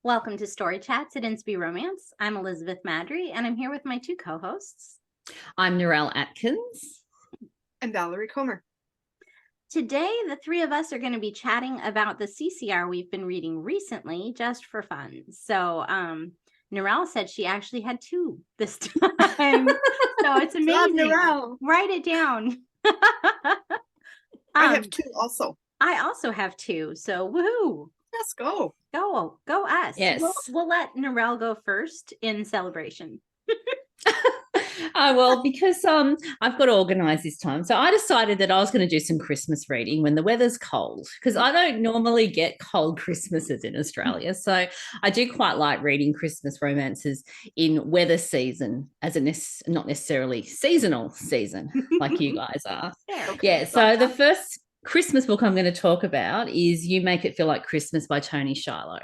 Welcome to Story Chats at Inspy Romance. I'm Elizabeth Madry, and I'm here with my two co-hosts. I'm Narelle Atkins. And Valerie Comer. Today, the three of us are going to be chatting about the CCR we've been reading recently, just for fun. So, Narelle said she actually had two this time. So it's amazing. Write it down. I have two also. I also have two. So, woohoo. Let's go. Go us. Yes. We'll let Narelle go first in celebration. Well, because I've got to organise this time. So I decided that I was going to do some Christmas reading when the weather's cold, because I don't normally get cold Christmases in Australia. So I do quite like reading Christmas romances in weather season, as a not necessarily seasonal season like you guys are. Yeah. So the first Christmas book I'm going to talk about is You Make It Feel Like Christmas by Toni Shiloh.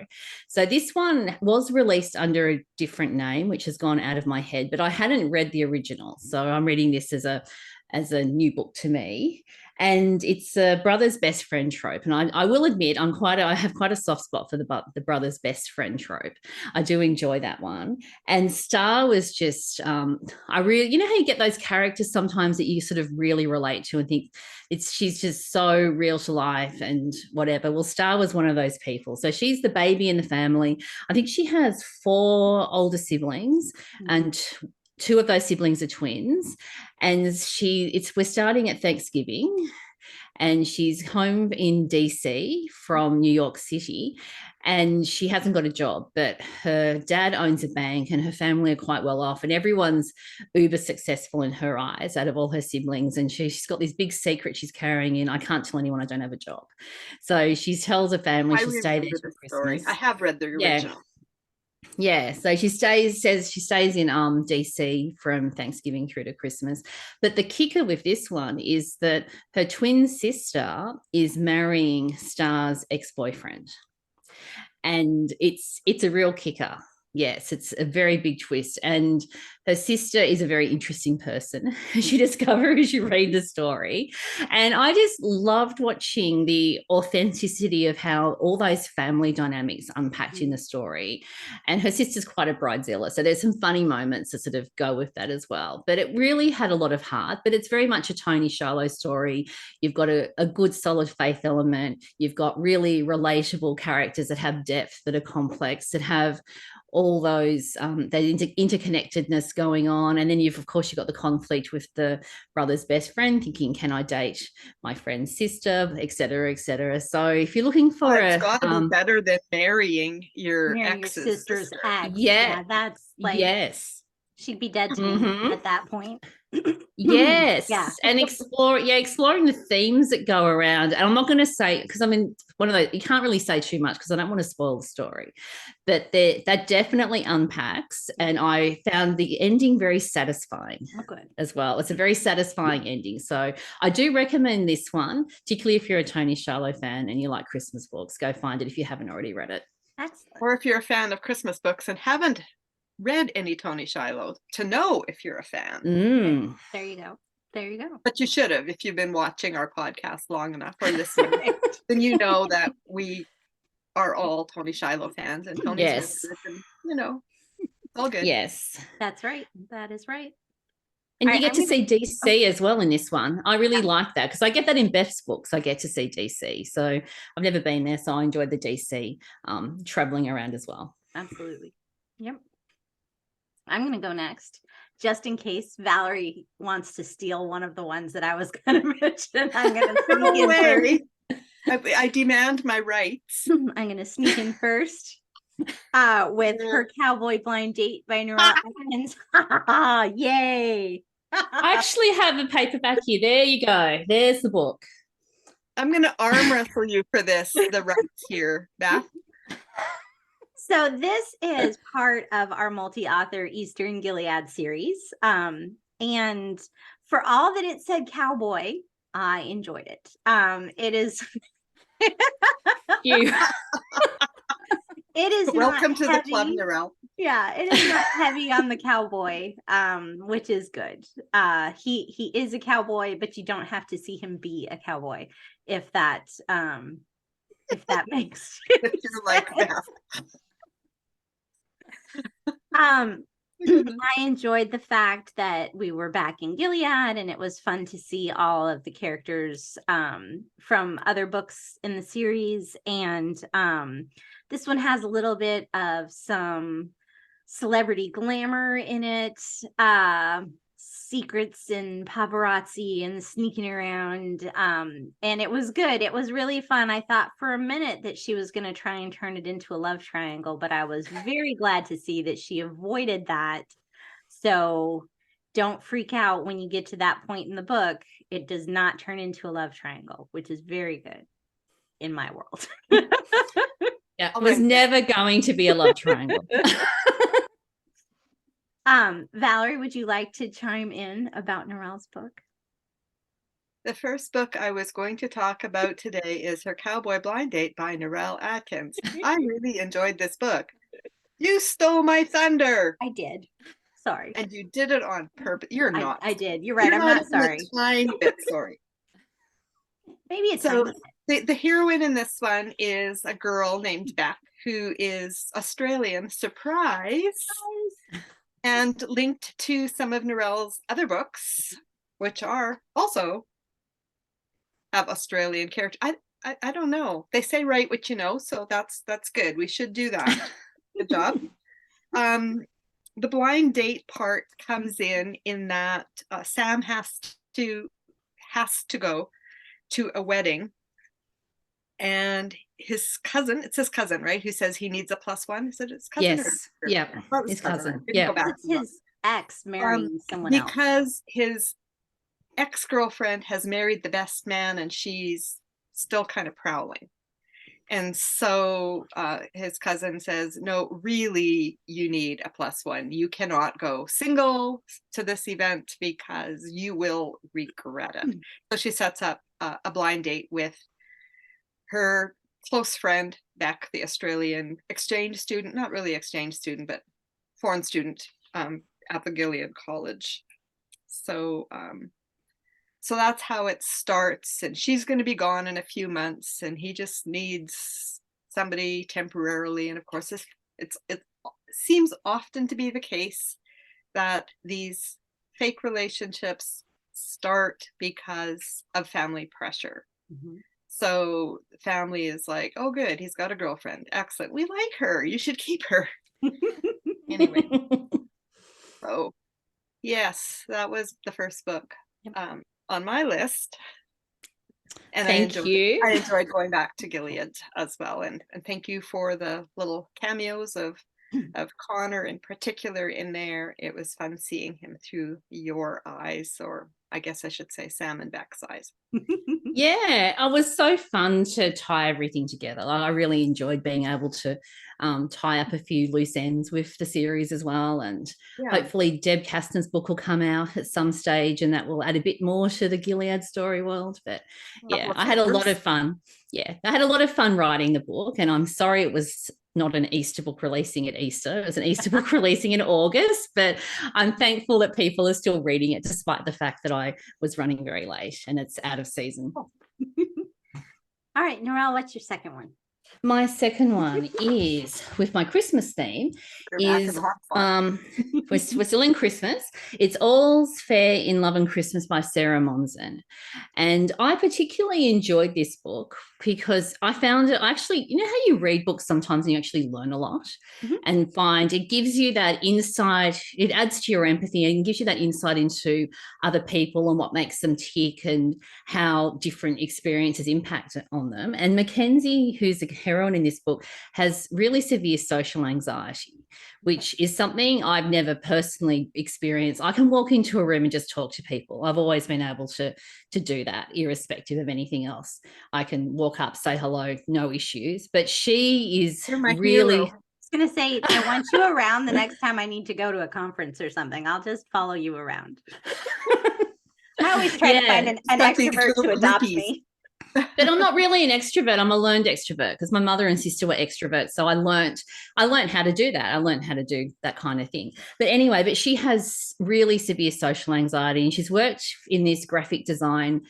So this one was released under a different name, which has gone out of my head, but I hadn't read the original. So I'm reading this as a new book to me. And it's a brother's best friend trope. And I will admit, I have quite a soft spot for the brother's best friend trope. I do enjoy that one. And Star was just, I really, you know how you get those characters sometimes that you sort of really relate to and think she's just so real to life and whatever. Well, Star was one of those people. So she's the baby in the family. I think she has 4 older siblings, and two of those siblings are twins. And we're starting at Thanksgiving, and she's home in DC from New York City, and she hasn't got a job, but her dad owns a bank and her family are quite well off, and everyone's uber successful in her eyes out of all her siblings. And she's got this big secret she's carrying in: I can't tell anyone I don't have a job. So she tells her family she'll stay there till Christmas. I have read the original. Yeah, so she stays in DC from Thanksgiving through to Christmas. But the kicker with this one is that her twin sister is marrying Star's ex-boyfriend. And it's a real kicker. Yes, it's a very big twist. And her sister is a very interesting person, as you discover as you read the story. And I just loved watching the authenticity of how all those family dynamics unpacked in the story. And her sister's quite a bridezilla, so there's some funny moments that sort of go with that as well. But it really had a lot of heart, but it's very much a Toni Shiloh story. You've got a good solid faith element. You've got really relatable characters that have depth, that are complex, that have all those that interconnectedness going on. And then you've got the conflict with the brother's best friend thinking, can I date my friend's sister, etc., etc. So if you're looking for it's got to be better than marrying your sister's ex. Yeah, that's like, yes, she'd be dead to me at that point. Yes. Yeah. And exploring the themes that go around. And I'm not going to say, because I mean, one of those, you can't really say too much because I don't want to spoil the story, but that definitely unpacks. And I found the ending very satisfying as well. It's a very satisfying ending. So I do recommend this one, particularly if you're a Toni Shiloh fan and you like Christmas books. Go find it if you haven't already read it. Excellent. Or if you're a fan of Christmas books and haven't read any Toni Shiloh, to know if you're a fan. There you go. But you should have, if you've been watching our podcast long enough or listening. Then you know that we are all Toni Shiloh fans, and Toni's and, it's all good. Yes, that's right. That is right. And you get to see DC as well in this one. I really like that because I get that in Beth's books. I get to see DC. So I've never been there, so I enjoyed the DC traveling around as well. Absolutely. Yep. I'm going to go next, just in case Valerie wants to steal one of the ones that I was going to mention. I'm going to sneak in first. I demand my rights. I'm going to sneak in first with Her Cowboy Blind Date by Narelle Atkins. Yay! I actually have a paperback here. There you go. There's the book. I'm going to arm wrestle you for the rights here, Beth. So this is part of our multi-author Eastern Gilead series. And for all that it said cowboy, I enjoyed it. It is you. It is welcome to the club, Narelle. Yeah, it is not heavy on the cowboy, which is good. He is a cowboy, but you don't have to see him be a cowboy if that makes sense. If you're like that. I enjoyed the fact that we were back in Gilead, and it was fun to see all of the characters from other books in the series. And this one has a little bit of some celebrity glamour in it, secrets and paparazzi and sneaking around, and it was good. It was really fun. I thought for a minute that she was going to try and turn it into a love triangle, but I was very glad to see that she avoided that. So don't freak out when you get to that point in the book. It does not turn into a love triangle, which is very good in my world. Yeah, it was never going to be a love triangle. Valerie, would you like to chime in about Narelle's book? The first book I was going to talk about today is her Cowboy Blind Date by Narelle Atkins. I really enjoyed this book. You stole my thunder. I did. Sorry. And you did it on purpose. You're not. I did. You're right. I'm not sorry. A tiny bit sorry. Maybe it's so. The heroine in this one is a girl named Beth, who is Australian. Surprise. And linked to some of Narelle's other books, which are also have Australian characters. I don't know. They say write what you know, so that's good. We should do that. Good job. The blind date part comes in that Sam has to go to a wedding, and his cousin, it's his cousin, right, who says he needs a +1. Is it his cousin? Yes. Yeah. His cousin. Yeah. It's his ex marrying someone else. Because his ex-girlfriend has married the best man, and she's still kind of prowling. And so his cousin says, no, really, you need a +1. You cannot go single to this event because you will regret it. So she sets up a blind date with her close friend, Beck, the Australian exchange student, not really exchange student, but foreign student at the Gilead College. So that's how it starts, and she's going to be gone in a few months, and he just needs somebody temporarily. And of course, it seems often to be the case that these fake relationships start because of family pressure. Mm-hmm. So the family is like, oh, good, he's got a girlfriend. Excellent. We like her. You should keep her. Anyway. So, yes, that was the first book on my list. And I enjoyed going back to Gilead as well. And thank you for the little cameos of Connor in particular in there. It was fun seeing him through your eyes, or I guess I should say Sam and Beck's eyes. Yeah, it was so fun to tie everything together. I really enjoyed being able to tie up a few loose ends with the series as well. And hopefully Deb Castan's book will come out at some stage, and that will add a bit more to the Gilead story world. But yeah, I had a lot of fun. Yeah, I had a lot of fun writing the book, and I'm sorry it was not an Easter book releasing at Easter. It was an Easter book releasing in August, but I'm thankful that people are still reading it despite the fact that I was running very late and it's out of season. All right, Narelle, what's your second one? My second one is with my Christmas theme. We're still in Christmas. It's All's Fair in Love and Christmas by Sarah Monzon. And I particularly enjoyed this book because I found it actually, you know how you read books sometimes and you actually learn a lot and find it gives you that insight, it adds to your empathy and gives you that insight into other people and what makes them tick and how different experiences impact on them. And Mackenzie, who's the heroine in this book, has really severe social anxiety, which is something I've never personally experienced. I can walk into a room and just talk to people. I've always been able to do that, irrespective of anything else. I can walk up, say hello, no issues. But she is really... I was going to say, I want you around the next time I need to go to a conference or something. I'll just follow you around. I always try to find an extrovert to adopt me. But I'm not really an extrovert. I'm a learned extrovert because my mother and sister were extroverts. So I learned how to do that. I learned how to do that kind of thing. But anyway, she has really severe social anxiety, and she's worked in this graphic design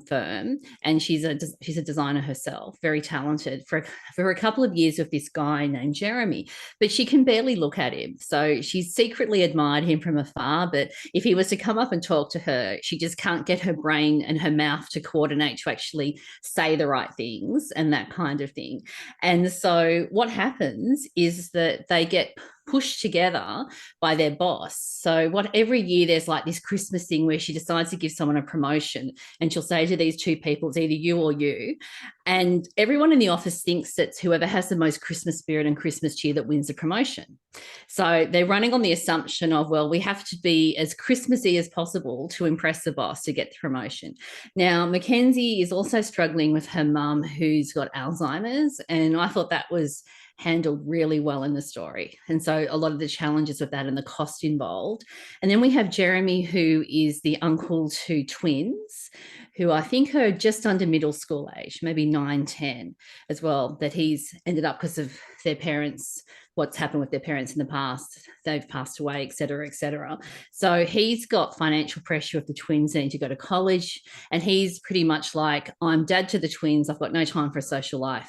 firm, and she's a designer herself, very talented, for a couple of years with this guy named Jeremy, but she can barely look at him. So she secretly admired him from afar, but if he was to come up and talk to her, she just can't get her brain and her mouth to coordinate to actually say the right things and that kind of thing. And so what happens is that they get pushed together by their boss. So every year there's like this Christmas thing where she decides to give someone a promotion, and she'll say to these two people, it's either you or you. And everyone in the office thinks it's whoever has the most Christmas spirit and Christmas cheer that wins the promotion. So they're running on the assumption of, well, we have to be as Christmassy as possible to impress the boss to get the promotion. Now, Mackenzie is also struggling with her mum, who's got Alzheimer's, and I thought that was handled really well in the story. And so a lot of the challenges with that and the cost involved. And then we have Jeremy, who is the uncle to twins, who I think are just under middle school age, maybe 9, 10 as well, that he's ended up because of their parents, what's happened with their parents in the past, they've passed away, et cetera, et cetera. So he's got financial pressure of the twins needing to go to college, and he's pretty much like, I'm dad to the twins, I've got no time for a social life.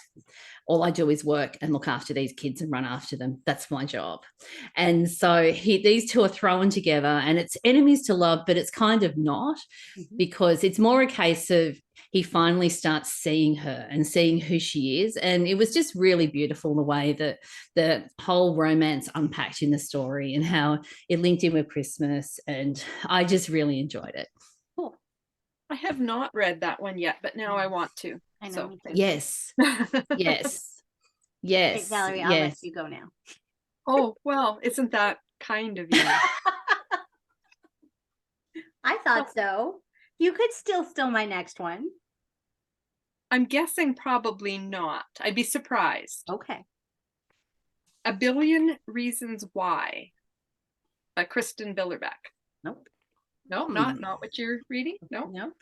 All I do is work and look after these kids and run after them. That's my job. And so these two are thrown together, and it's enemies to love, but it's kind of not, because it's more a case of he finally starts seeing her and seeing who she is. And it was just really beautiful the way that the whole romance unpacked in the story and how it linked in with Christmas. And I just really enjoyed it. Cool. I have not read that one yet, but now I want to. I know. So. Yes. Yes. Yes. Okay, Valerie, I'll let you go now. Oh, well, isn't that kind of you? I thought so. You could still steal my next one. I'm guessing probably not. I'd be surprised. Okay. A Billion Reasons Why by Kristin Billerbeck. Nope. No, not what you're reading? No? Nope.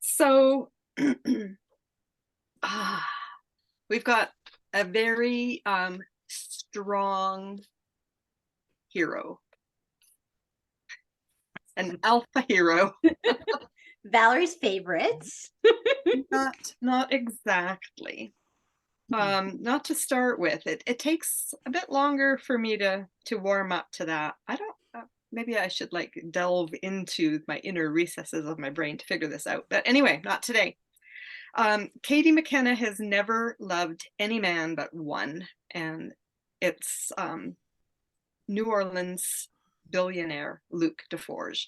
So we've got a very strong hero. An alpha hero. Valerie's favorites. Not exactly. Not to start with. It takes a bit longer for me to warm up to that. I don't maybe I should like delve into my inner recesses of my brain to figure this out. But anyway, not today. Katie McKenna has never loved any man but one, and it's New Orleans billionaire Luc Deforge.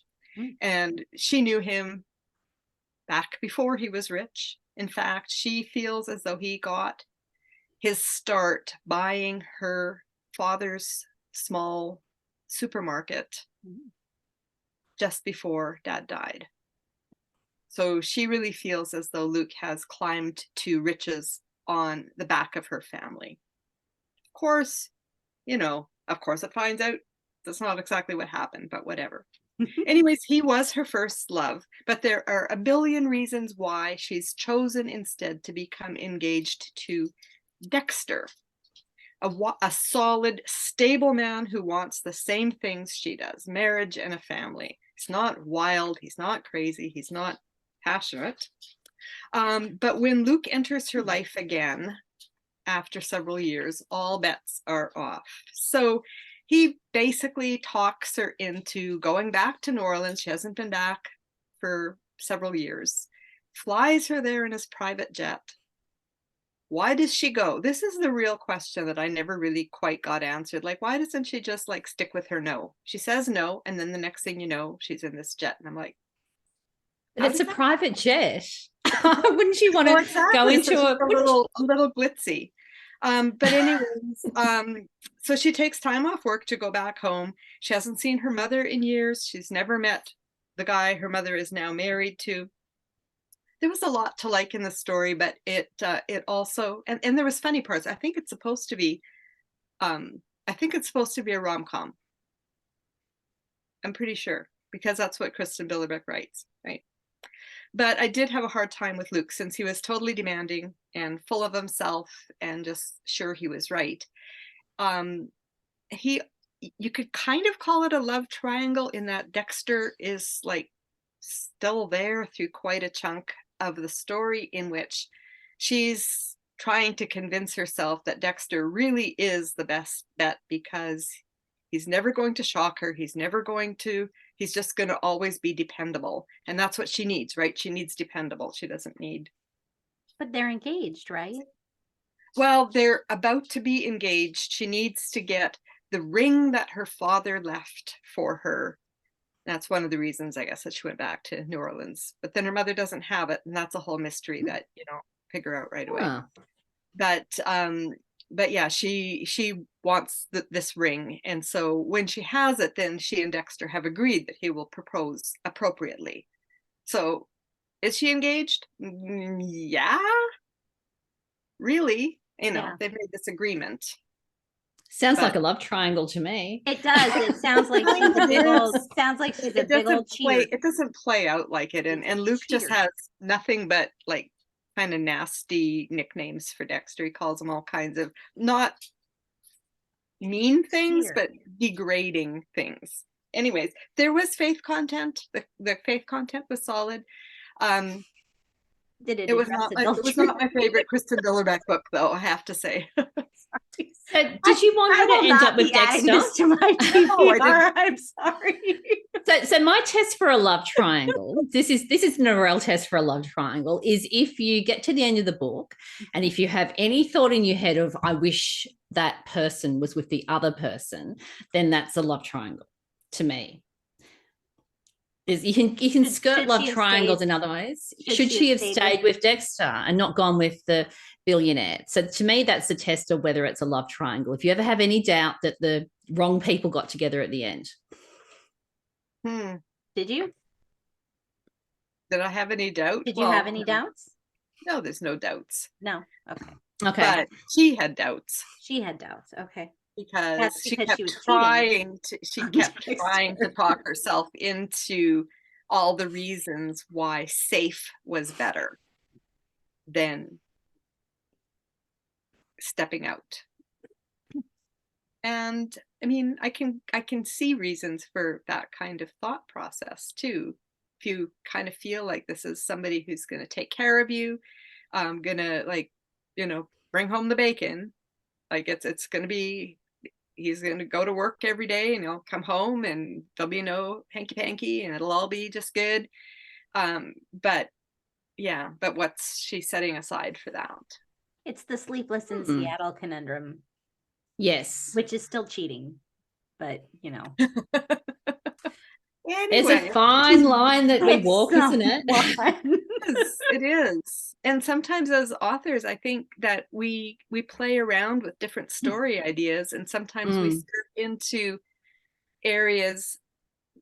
And she knew him back before he was rich. In fact, she feels as though he got his start buying her father's small supermarket just before Dad died. So she really feels as though Luc has climbed to riches on the back of her family. Of course, it finds out that's not exactly what happened, but whatever. Anyways, he was her first love, but there are a billion reasons why she's chosen instead to become engaged to Dexter, a solid, stable man who wants the same things she does, marriage and a family. He's not wild, he's not crazy, he's not passionate. But when Luc enters her life again, after several years, all bets are off. So he basically talks her into going back to New Orleans. She hasn't been back for several years. Flies her there in his private jet. Why does she go? This is the real question that I never really quite got answered. Like, why doesn't she just like stick with her no? She says no, and then the next thing you know, she's in this jet. And I'm like, but it's a private jet. Wouldn't you want to go into so a little glitzy? But anyways, so she takes time off work to go back home. She hasn't seen her mother in years. She's never met the guy her mother is now married to. There was a lot to like in the story, but it also, and there was funny parts. I think it's supposed to be a rom-com. I'm pretty sure, because that's what Kristin Billerbeck writes, right? But I did have a hard time with Luc, since he was totally demanding and full of himself and just sure he was right. You could kind of call it a love triangle in that Dexter is like still there through quite a chunk of the story, in which she's trying to convince herself that Dexter really is the best bet, because he's never going to shock her. He's just going to always be dependable. And that's what she needs, right? She needs dependable. She doesn't need. But they're engaged, right? Well, they're about to be engaged. She needs to get the ring that her father left for her. That's one of the reasons, I guess, that she went back to New Orleans. But then her mother doesn't have it, and that's a whole mystery that you don't figure out right away. Huh. But yeah, she wants this ring, and so when she has it, then she and Dexter have agreed that he will propose appropriately. So, is she engaged? Yeah, really. Yeah. They've made this agreement. Sounds like a love triangle to me. It does. It sounds like she's a big old. Sounds like she's a big old cheater. It doesn't play out like it, and Luke just has nothing but like kind of nasty nicknames for Dexter. He calls him all kinds of not mean things, but degrading things. Anyways, there was faith content. The faith content was solid. It was not my favorite Kristin Billerbeck book, though, I have to say. So did you want her to end up with Dexter? To my TBR. I'm sorry. So my test for a love triangle, this is Narelle test for a love triangle, is if you get to the end of the book and if you have any thought in your head of I wish that person was with the other person, then that's a love triangle to me. You can skirt love triangles in other ways. Should she have stayed with Dexter and not gone with the billionaire? So to me, that's the test of whether it's a love triangle. If you ever have any doubt that the wrong people got together at the end. Did you? Did I have any doubt? Did you have any doubts? No, there's no doubts. No. Okay. But she had doubts. She had doubts. Okay. Because she kept trying to talk herself into all the reasons why safe was better than stepping out. And I mean, I can see reasons for that kind of thought process too. If you kind of feel like this is somebody who's going to take care of you, gonna bring home the bacon, like it's going to be. He's going to go to work every day and he'll come home and there'll be no hanky-panky and it'll all be just good. But what's she setting aside for that? It's the sleepless in Seattle conundrum. Yes. Which is still cheating, but Anyway, it's a fine line that we walk, isn't it? It is. And sometimes as authors, I think that we play around with different story ideas, and sometimes we skirt into areas,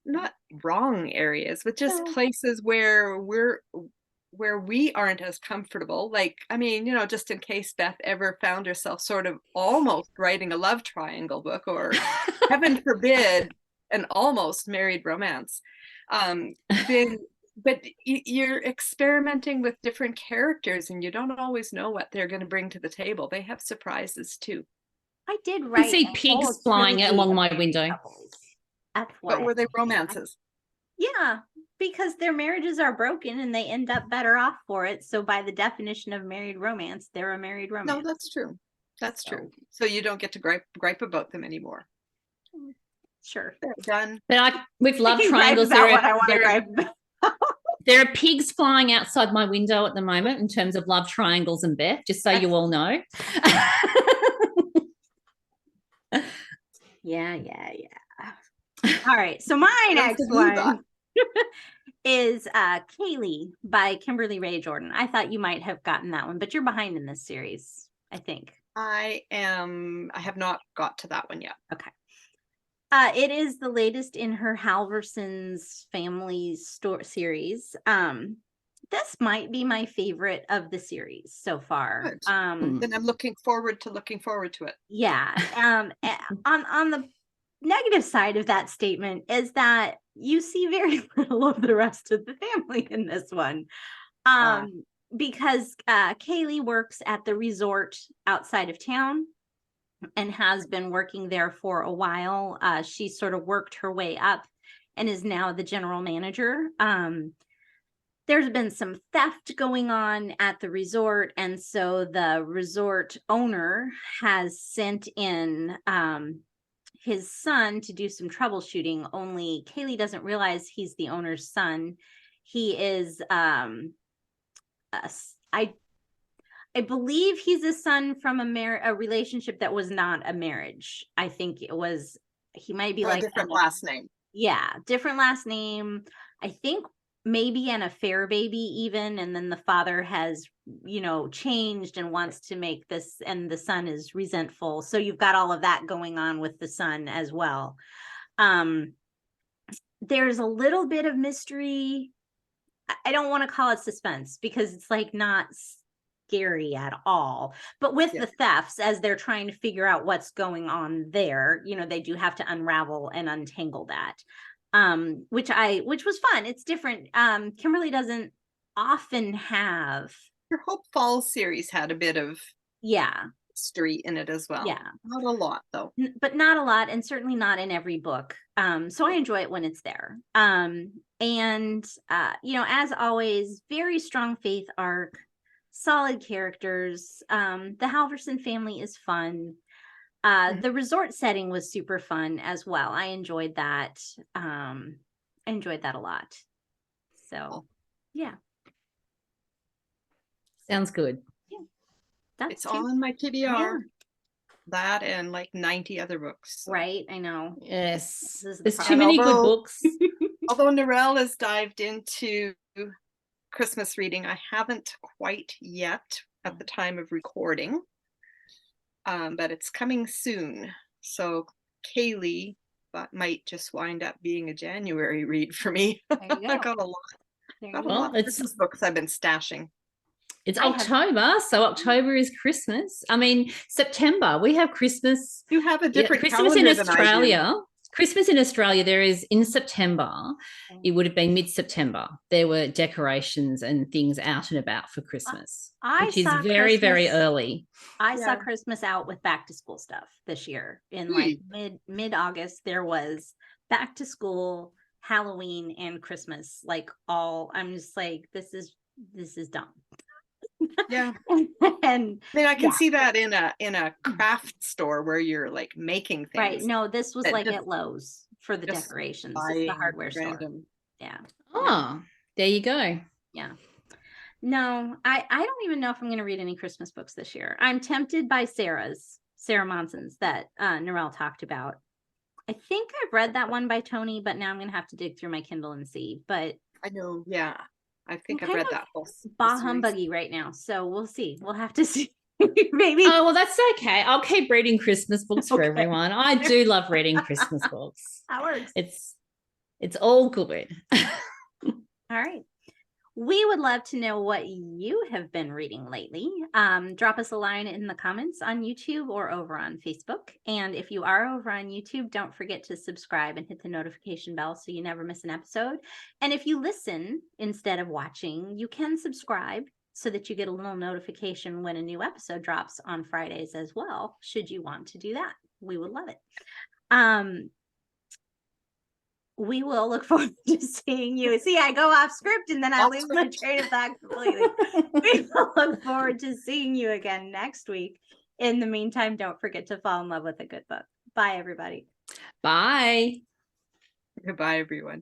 not wrong areas, but just places where we aren't as comfortable. Like, I mean, just in case Beth ever found herself sort of almost writing a love triangle book, or heaven forbid, an almost married romance, but you're experimenting with different characters and you don't always know what they're going to bring to the table. They have surprises too. I did write. I see pigs flying along my window. But were they romances? Yeah, because their marriages are broken and they end up better off for it. So by the definition of married romance, they're a married romance. No, that's true. That's true. So you don't get to gripe about them anymore. Sure. They're done. But with love triangles, there are pigs flying outside my window at the moment in terms of love triangles and Beth, just so you all know. Yeah. All right. So my next one is Kayleigh by Kimberly Ray Jordan. I thought you might have gotten that one, but you're behind in this series, I think. I have not got to that one yet. Okay. It is the latest in her Halverson's family series. This might be my favorite of the series so far. Then I'm looking forward to it. Yeah. On the negative side of that statement is that you see very little of the rest of the family in this one. Because Kayleigh works at the resort outside of town and has been working there for a while. She sort of worked her way up and is now the general manager. There's been some theft going on at the resort, and so the resort owner has sent in his son to do some troubleshooting. Only Kayleigh doesn't realize he's the owner's son. He is I believe he's a son from a relationship that was not a marriage. I think it was, he might be A like different last name. Yeah, different last name. I think maybe an affair baby even, and then the father has, changed and wants to make this, and the son is resentful. So you've got all of that going on with the son as well. There's a little bit of mystery. I don't want to call it suspense because it's like not scary at all, but with the thefts, as they're trying to figure out what's going on there, they do have to unravel and untangle that, which was fun. It's different. Kimberly doesn't often have. Your Hope Falls series had a bit of history in it as well. Not a lot though, but not a lot, and certainly not in every book. So I enjoy it when it's there. And as always, very strong faith arc, solid characters. The Halverson family is fun. The resort setting was super fun as well. I enjoyed that. I enjoyed that a lot. So yeah. Sounds good. Yeah. It's on my TBR. Yeah. That and like 90 other books. So. Right, I know. Yes. There's too many good books. Although Narelle has dived into Christmas reading, I haven't quite yet at the time of recording. But it's coming soon. So Kayleigh might just wind up being a January read for me. I've got a lot of Christmas books I've been stashing. It's October, so October is Christmas. I mean, September, we have Christmas. You have a different Christmas in Australia. Christmas in Australia, there is in September, it would have been mid-September. There were decorations and things out and about for Christmas, which is very, very early. I saw Christmas out with back to school stuff this year. In like mid-August, there was back to school, Halloween, and Christmas. Like I'm just like, this is dumb. Yeah. And I mean, I can see that in a craft store where you're like making things. Right. No, this was like at Lowe's for the decorations. It's the hardware store. Yeah. Oh, there you go. Yeah. No, I don't even know if I'm going to read any Christmas books this year. I'm tempted by Sarah Monzon's that Narelle talked about. I think I've read that one by Toni, but now I'm going to have to dig through my Kindle and see. But I know, yeah. I think I've read that whole bah humbuggy right now. So we'll see. We'll have to see. Maybe. Oh, well, that's okay. I'll keep reading Christmas books for everyone. I do love reading Christmas books. That works. It's all good. All right. We would love to know what you have been reading lately. Drop us a line in the comments on YouTube or over on Facebook. And if you are over on YouTube, don't forget to subscribe and hit the notification bell so you never miss an episode. And if you listen instead of watching, you can subscribe so that you get a little notification when a new episode drops on Fridays as well, should you want to do that. We would love it. We will look forward to seeing you. See, I go off script and then I lose my train of thought completely. We will look forward to seeing you again next week. In the meantime, don't forget to fall in love with a good book. Bye, everybody. Bye. Goodbye, everyone.